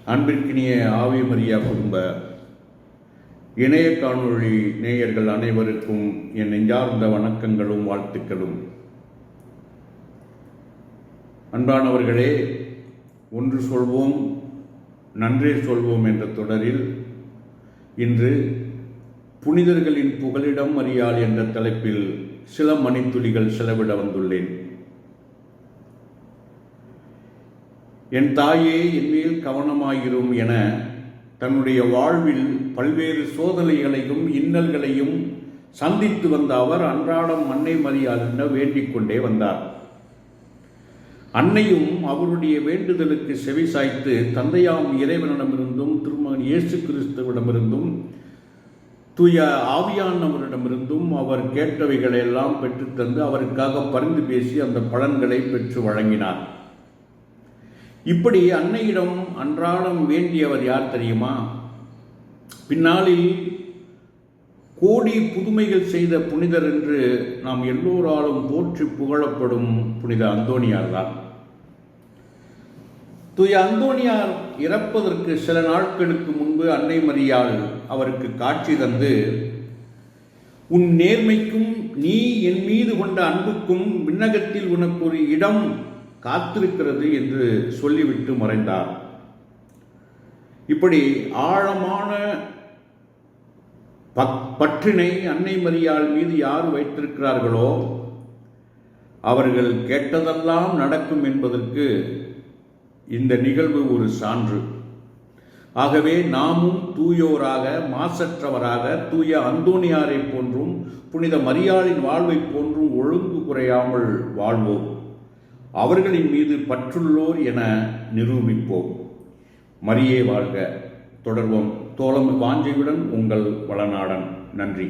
அன்பிற்கினிய ஆவி மரியா குடும்ப இணைய காணொளி நேயர்கள் அனைவருக்கும் என் நெஞ்சார்ந்த வணக்கங்களும் வாழ்த்துக்களும். அன்பானவர்களே, ஒன்று சொல்வோம் நன்றே சொல்வோம் என்ற தொடரில் இன்று புனிதர்களின் புகலிடம் மரியாள் என்ற தலைப்பில் சில மணித்துளிகள் செலவிட வந்துள்ளேன். என் தாயே, என்மேல் கவனமாயிரும் என தன்னுடைய வாழ்வில் பல்வேறு சோதனைகளையும் இன்னல்களையும் சந்தித்து வந்த அவர் அன்றாடம் அன்னை மரியாள் என வேண்டிக் கொண்டே வந்தார். அன்னையும் அவருடைய வேண்டுதலுக்கு செவிசாய்த்து தந்தையாம் இறைவனிடமிருந்தும் திருமகன் இயேசு கிறிஸ்துவிடமிருந்தும் தூய ஆவியானவரிடமிருந்தும் அவர் கேட்டவைகளெல்லாம் பெற்றுத்தந்து அவருக்காக பரிந்து பேசி அந்த பலன்களை பெற்று வழங்கினார். இப்படி அன்னையிடம் அன்றாடம் வேண்டியவர் யார் தெரியுமா? பின்னாளில் கோடி புதுமைகள் செய்த புனிதர் என்று நாம் எல்லோராலும் போற்றி புகழப்படும் புனித அந்தோணியார் தான். தூய அந்தோணியார் இறப்பதற்கு சில நாட்களுக்கு முன்பு அன்னை மரியாள் அவருக்கு காட்சி தந்து, உன் நேர்மைக்கும் நீ என் மீது கொண்ட அன்புக்கும் விண்ணகத்தில் உனக்கு ஒரு இடம் காத்திருக்கிறது என்று சொல்லிவிட்டு மறைந்தார். இப்படி ஆழமான பற்றினை அன்னை மரியாள் மீது யார் வைத்திருக்கிறார்களோ அவர்கள் கேட்டதெல்லாம் நடக்கும் என்பதற்கு இந்த நிகழ்வு ஒரு சான்று. ஆகவே நாமும் தூயோராக, மாசற்றவராக, தூய அந்தோணியாரை போன்றும் புனித மரியாளின் வாழ்வை போன்றும் ஒழுங்கு குறையாமல் வாழ்வோம். அவர்களின் மீது பற்றுள்ளோர் என நிரூபிப்போம். மரியே வாழ்க. தொடர்வோம். தோழமை வாஞ்சையுடன் உங்கள் வளநாடன். நன்றி.